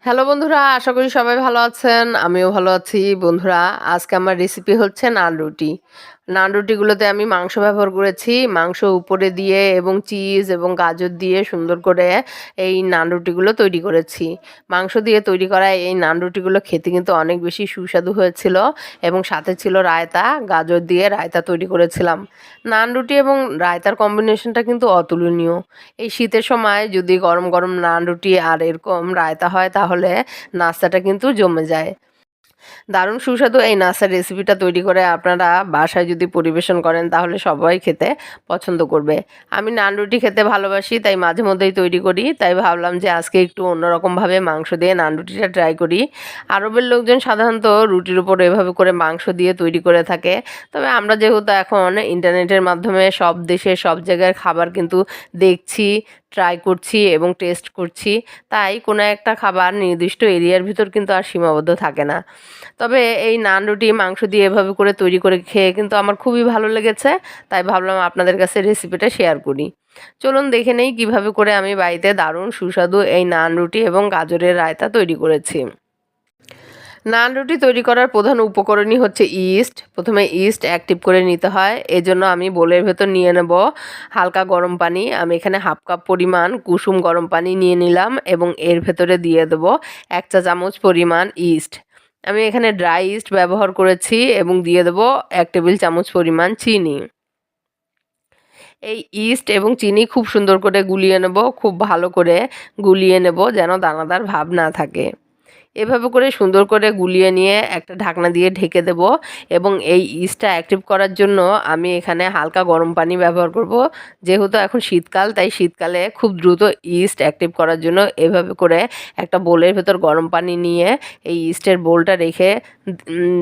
Hello বন্ধুরা, আশা করি সবাই ভালো আছেন। আমিও ভালো আছি। বন্ধুরা, আজকে আমার রেসিপি হচ্ছে নান রুটি। নান রুটিগুলোতে আমি মাংস ব্যবহার করেছি। মাংস উপরে দিয়ে এবং চিজ এবং গাজর দিয়ে সুন্দর করে এই নান রুটিগুলো তৈরি করেছি। মাংস দিয়ে তৈরি করা এই নান রুটিগুলো খেতে কিন্তু অনেক বেশি সুস্বাদু হয়েছিল এবং সাথে ছিল রায়তা। গাজর দিয়ে রায়তা তৈরি করেছিলাম। নান রুটি এবং রায়তার কম্বিনেশনটা কিন্তু অতুলনীয়। এই শীতের সময় যদি গরম গরম নান রুটি আর এরকম রায়তা হয় তাহলে নাস্তাটা কিন্তু জমে যায়। দারুণ সুস্বাদু এই নাস্তার রেসিপিটা তৈরি করে আপনারা বাসায় যদি পরিবেশন করেন তাহলে সবাই খেতে পছন্দ করবে। আমি নান রুটি খেতে ভালোবাসি, তাই মাঝে মধ্যেই তৈরি করি। তাই ভাবলাম যে আজকে একটু অন্যরকমভাবে মাংস দিয়ে নান রুটিটা ট্রাই করি। আরবের লোকজন সাধারণত রুটির উপর এভাবে করে মাংস দিয়ে তৈরি করে থাকে। তবে আমরা যেহেতু এখন ইন্টারনেটের মাধ্যমে সব দেশে সব জায়গার খাবার কিন্তু দেখছি, ট্রাই করছি এবং টেস্ট করছি, তাই কোনো একটা খাবার নির্দিষ্ট এরিয়ার ভিতর কিন্তু আর সীমাবদ্ধ থাকে না। তবে এই নান রুটি মাংস দিয়ে এভাবে করে তৈরি করে খেয়ে কিন্তু আমার খুবই ভালো লেগেছে। তাই ভাবলাম আপনাদের কাছে রেসিপিটা শেয়ার করি। চলুন দেখে নেই কীভাবে করে আমি বাড়িতে দারুণ সুস্বাদু এই নান রুটি এবং গাজরের রায়তা তৈরি করেছি। নান রুটি তৈরি করার প্রধান উপকরণই হচ্ছে ইস্ট। প্রথমে ইস্ট অ্যাক্টিভ করে নিতে হয়। এজন্য আমি বোলের ভেতর নিয়ে নেব হালকা গরম পানি। আমি এখানে হাফ কাপ পরিমাণ কুসুম গরম পানি নিয়ে নিলাম এবং এর ভেতরে দিয়ে দেব 1 চা চামচ পরিমাণ ইস্ট। আমি এখানে ড্রাই ইস্ট ব্যবহার করেছি এবং দিয়ে দেব 1 টেবিল চামচ পরিমাণ চিনি। এই ইস্ট এবং চিনি খুব সুন্দর করে গুলিয়ে নেব, খুব ভালো করে গুলিয়ে নেব যেন দানাদার ভাব না থাকে। এভাবে করে সুন্দর করে গুলিয়ে নিয়ে একটা ঢাকনা দিয়ে ঢেকে দেব এবং এই ইস্টটা অ্যাক্টিভ করার জন্য আমি এখানে হালকা গরম পানি ব্যবহার করব। যেহেতু এখন শীতকাল, তাই শীতকালে খুব দ্রুত ইস্ট অ্যাক্টিভ করার জন্য এভাবে করে একটা বোলের ভেতর গরম পানি নিয়ে এই ইস্টের বোলটা রেখে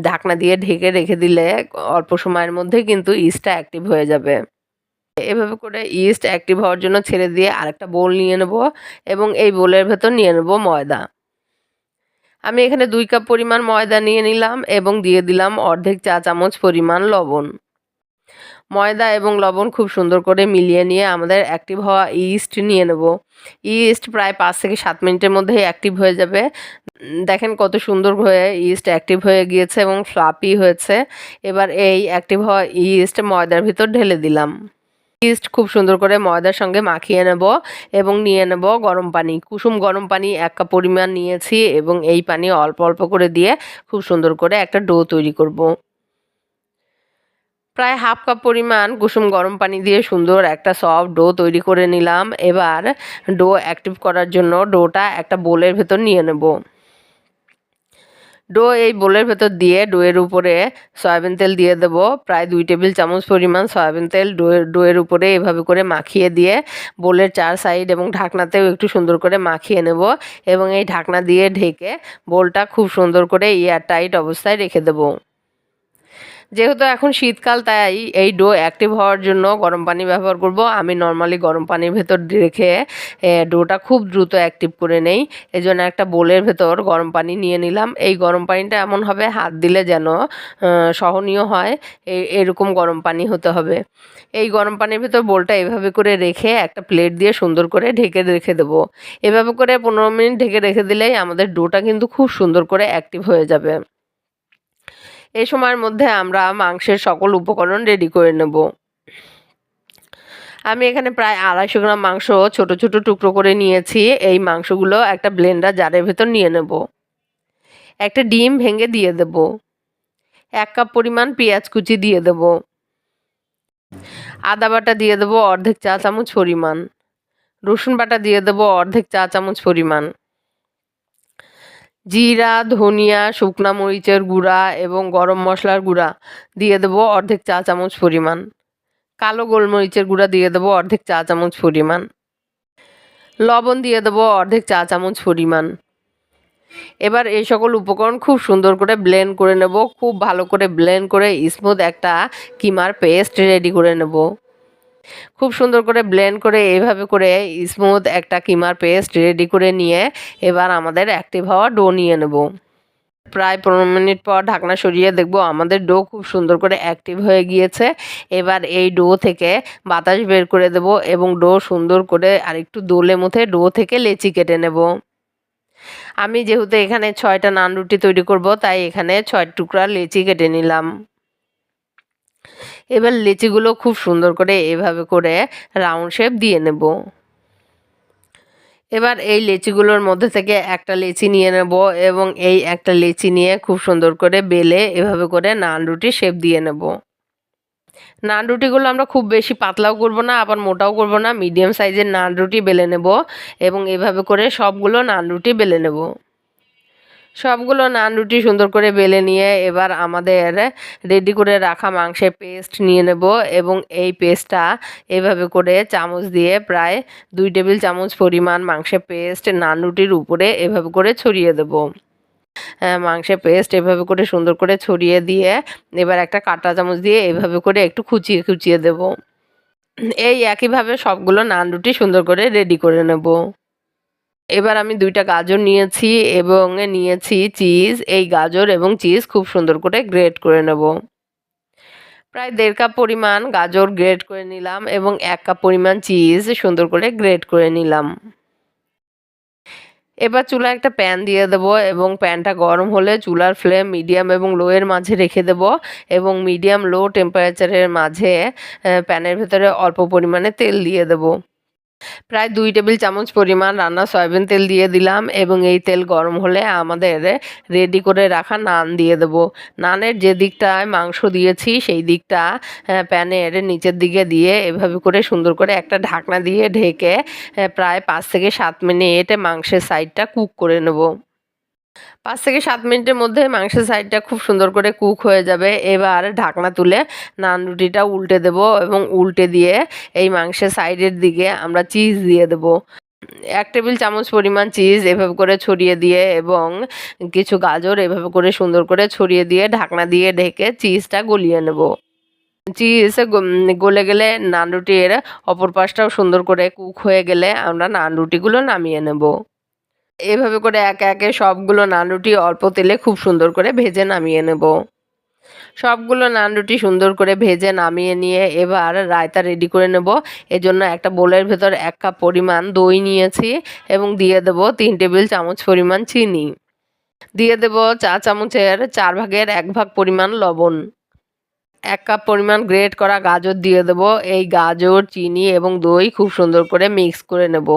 ঢাকনা দিয়ে ঢেকে রেখে দিলে অল্প সময়ের মধ্যে কিন্তু ইস্টটা অ্যাক্টিভ হয়ে যাবে। এভাবে করে ইস্ট অ্যাক্টিভ হওয়ার জন্য ছেড়ে দিয়ে আরেকটা বোল নিয়ে নেব এবং এই বোলের ভেতর নিয়ে নেব ময়দা। আমি এখানে 2 কাপ পরিমাণ ময়দা নিয়ে নিলাম এবং দিয়ে দিলাম অর্ধেক চা চামচ পরিমাণ লবণ। ময়দা এবং লবণ খুব সুন্দর করে মিলিয়ে নিয়ে আমাদের অ্যাক্টিভ হওয়া ইস্ট নিয়ে নেব। ইস্ট প্রায় 5 থেকে 7 মিনিটের মধ্যেই অ্যাক্টিভ হয়ে যাবে। দেখেন কত সুন্দর হয়ে ইস্ট অ্যাক্টিভ হয়ে গিয়েছে এবং ফ্লাপি হয়েছে। এবার এই অ্যাক্টিভ হওয়া ইস্ট ময়দার ভিতর ঢেলে দিলাম। ইস্ট খুব সুন্দর করে ময়দার সঙ্গে মাখিয়ে নেব এবং নিয়ে নেব গরম পানি। কুসুম গরম পানি 1 কাপ পরিমাণ নিয়েছি এবং এই পানি অল্প অল্প করে দিয়ে খুব সুন্দর করে একটা ডো তৈরি করব। প্রায় হাফ কাপ পরিমাণ কুসুম গরম পানি দিয়ে সুন্দর একটা সফট ডো তৈরি করে নিলাম। এবার ডো অ্যাক্টিভ করার জন্য ডোটা একটা বোলের ভেতর নিয়ে নেব। ডো এই বোলের ভেতর দিয়ে ডোয়ের উপরে সয়াবিন তেল দিয়ে দেব। প্রায় 2 টেবিল চামচ পরিমাণ সয়াবিন তেল ডোয়ের উপরে এভাবে করে মাখিয়ে দিয়ে বোলের 4 সাইড এবং ঢাকনাতেও একটু সুন্দর করে মাখিয়ে নেব এবং এই ঢাকনা দিয়ে ঢেকে বোলটা খুব সুন্দর করে এয়ার টাইট অবস্থায় রেখে দেব। যেহেতু এখন শীতকাল, তাই এই ডো অ্যাক্টিভ হওয়ার জন্য গরম পানি ব্যবহার করব। আমি নর্মালি গরম পানির ভেতর রেখে ডোটা খুব দ্রুত অ্যাক্টিভ করে নেই। এজন্য একটা বোলের ভেতর গরম পানি নিয়ে নিলাম। এই গরম পানিটা এমন হবে হাত দিলে যেন সহনীয় হয়, এরকম গরম পানি হতে হবে। এই গরম পানির ভেতর বোলটা এভাবে করে রেখে একটা প্লেট দিয়ে সুন্দর করে ঢেকে রেখে দেবো। এভাবে করে 15 মিনিট ঢেকে রেখে দিলেই আমাদের ডোটা কিন্তু খুব সুন্দর করে অ্যাক্টিভ হয়ে যাবে। এই সময়ের মধ্যে আমরা মাংসের সকল উপকরণ রেডি করে নেব। আমি এখানে প্রায় 250 গ্রাম মাংস ছোট ছোট টুকরো করে নিয়েছি। এই মাংসগুলো একটা ব্লেন্ডার জারের ভেতর নিয়ে নেব। একটা ডিম ভেঙে দিয়ে দেব। 1 কাপ পরিমাণ পেঁয়াজ কুচি দিয়ে দেব। আদা বাটা দিয়ে দেব অর্ধেক চা চামচ পরিমাণ। রসুন বাটা দিয়ে দেব অর্ধেক চা চামচ পরিমাণ। জিরা, ধনিয়া, শুকনা মরিচের গুঁড়া এবং গরম মশলার গুঁড়া দিয়ে দেব অর্ধেক চা চামচ পরিমাণ। কালো গোলমরিচের গুঁড়া দিয়ে দেব অর্ধেক চা চামচ পরিমাণ। লবণ দিয়ে দেব অর্ধেক চা চামচ পরিমাণ। এবার এই সকল উপকরণ খুব সুন্দর করে ব্লেন্ড করে নেব। খুব ভালো করে ব্লেন্ড করে স্মুথ একটা কিমার পেস্ট রেডি করে নেব। খুব সুন্দর করে ব্লেন্ড করে এইভাবে করে স্মুথ একটা কিমার পেস্ট রেডি করে নিয়ে এবার আমাদের অ্যাক্টিভ হওয়া ডো নিয়ে নেব। প্রায় 15 মিনিট পর ঢাকনা সরিয়ে দেখব আমাদের ডো খুব সুন্দর করে অ্যাক্টিভ হয়ে গিয়েছে। এবার এই ডো থেকে বাতাস বের করে দেব এবং ডো সুন্দর করে আরেকটু দোলে মুথে ডো থেকে লেচি কেটে নেব। আমি যেহেতু এখানে 6টা নান রুটি তৈরি করব, তাই এখানে 6 টুকরা লেচি কেটে নিলাম। এবার লেচিগুলো খুব সুন্দর করে এভাবে করে রাউন্ড শেপ দিয়ে নেব। এবার এই লেচিগুলোর মধ্যে থেকে একটা লেচি নিয়ে নেব এবং এই একটা লেচি নিয়ে খুব সুন্দর করে বেলে এভাবে করে নান রুটি শেপ দিয়ে নেব। নান রুটিগুলো আমরা খুব বেশি পাতলাও করব না, আবার মোটাও করব না, মিডিয়াম সাইজের নান রুটি বেলে নেব এবং এভাবে করে সবগুলো নান রুটি বেলে নেব। সবগুলো নান রুটি সুন্দর করে বেলে নিয়ে এবার আমাদের রেডি করে রাখা মাংসের পেস্ট নিয়ে নেব এবং এই পেস্টটা এভাবে করে চামচ দিয়ে প্রায় 2 টেবিল চামচ পরিমাণ মাংসের পেস্ট নান রুটির উপরে এভাবে করে ছড়িয়ে দেব। মাংসের পেস্ট এভাবে করে সুন্দর করে ছড়িয়ে দিয়ে এবার একটা কাঁটা চামচ দিয়ে এভাবে করে একটু খুঁচিয়ে খুঁচিয়ে দেব। এই একইভাবে সবগুলো নান রুটি সুন্দর করে রেডি করে নেব। এবার আমি 2টা গাজর নিয়েছি এবং নিয়েছি চিজ। এই গাজর এবং চিজ খুব সুন্দর করে গ্রেট করে নেব। প্রায় 1.5 কাপ পরিমাণ গাজর গ্রেট করে নিলাম এবং 1 কাপ পরিমাণ চিজ সুন্দর করে গ্রেট করে নিলাম। এবার চুলায় একটা প্যান দিয়ে দেব এবং প্যানটা গরম হলে চুলার ফ্লেম মিডিয়াম এবং লো এর মাঝে রেখে দেব এবং মিডিয়াম লো টেম্পারেচারের মাঝে প্যানের ভেতরে অল্প পরিমাণে তেল দিয়ে দেব। প্রায় 2 টেবিল চামচ পরিমাণ রান্না সয়াবিন তেল দিয়ে দিলাম এবং এই তেল গরম হলে আমাদের রেডি করে রাখা নান দিয়ে দেব। নানের যে দিকটায় মাংস দিয়েছি সেই দিকটা প্যানের নিচের দিকে দিয়ে এভাবে করে সুন্দর করে একটা ঢাকনা দিয়ে ঢেকে প্রায় 5 থেকে 7 মিনিট মাংসের সাইডটা কুক করে নেব। 5 থেকে 7 মিনিটের মধ্যে মাংসের সাইডটা খুব সুন্দর করে কুক হয়ে যাবে। এবার ঢাকনা তুলে নান রুটিটা উল্টে দেব এবং উল্টে দিয়ে এই মাংসের সাইডের দিকে আমরা চিজ দিয়ে দেব। 1 টেবিল চামচ পরিমাণ চিজ এভাবে করে ছড়িয়ে দিয়ে এবং কিছু গাজর এভাবে করে সুন্দর করে ছড়িয়ে দিয়ে ঢাকনা দিয়ে ঢেকে চিজটা গলিয়ে নেব। চিজ গলে গেলে নান রুটির অপর পাশটাও সুন্দর করে কুক হয়ে গেলে আমরা নান রুটিগুলো নামিয়ে নেব। এভাবে করে একে একে সবগুলো নান রুটি অল্প তেলে খুব সুন্দর করে ভেজে নামিয়ে নেব। সবগুলো নান রুটি সুন্দর করে ভেজে নামিয়ে নিয়ে এবার রায়তা রেডি করে নেব। এজন্য একটা বোলের ভেতর 1 কাপ পরিমাণ দই নিয়েছি এবং দিয়ে দেব 3 টেবিল চামচ পরিমাণ চিনি। দিয়ে দেব চা চামচের 4 ভাগের 1 ভাগ পরিমাণ লবণ। 1 কাপ পরিমাণ গ্রেট করা গাজর দিয়ে দেব। এই গাজর, চিনি এবং দই খুব সুন্দর করে মিক্স করে নেব।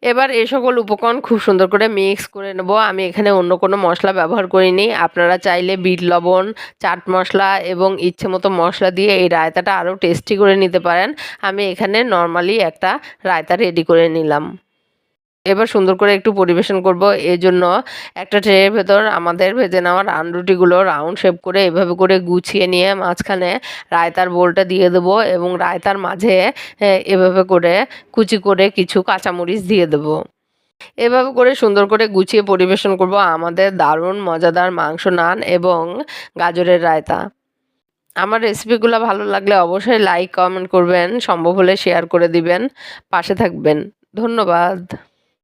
এবার এ সকল উপকরণ খুব সুন্দর করে মিক্স করে নেব। আমি এখানে অন্য কোনো মশলা ব্যবহার করিনি। আপনারা চাইলে বিট লবণ, চাট মশলা এবং ইচ্ছে মতো মশলা দিয়ে এই রায়তাটা আরও টেস্টি করে নিতে পারেন। আমি এখানে নর্মালি একটা রায়তা রেডি করে নিলাম। এবার সুন্দর করে একটু পরিবেশন করব। এজন্য একটা ট্রের ভেতর আমাদের ভেজে নেওয়া নান রুটিগুলো রাউন্ড শেপ করে এভাবে করে গুছিয়ে নিয়ে মাঝখানে রায়তার বোলটা দিয়ে দেবো এবং রায়তার মাঝে এভাবে করে কুচি করে কিছু কাঁচামরিচ দিয়ে দেবো। এভাবে করে সুন্দর করে গুছিয়ে পরিবেশন করব আমাদের দারুণ মজাদার মাংস নান এবং গাজরের রায়তা। আমার রেসিপিগুলো ভালো লাগলে অবশ্যই লাইক কমেন্ট করবেন, সম্ভব হলে শেয়ার করে দিবেন, পাশে থাকবেন। ধন্যবাদ।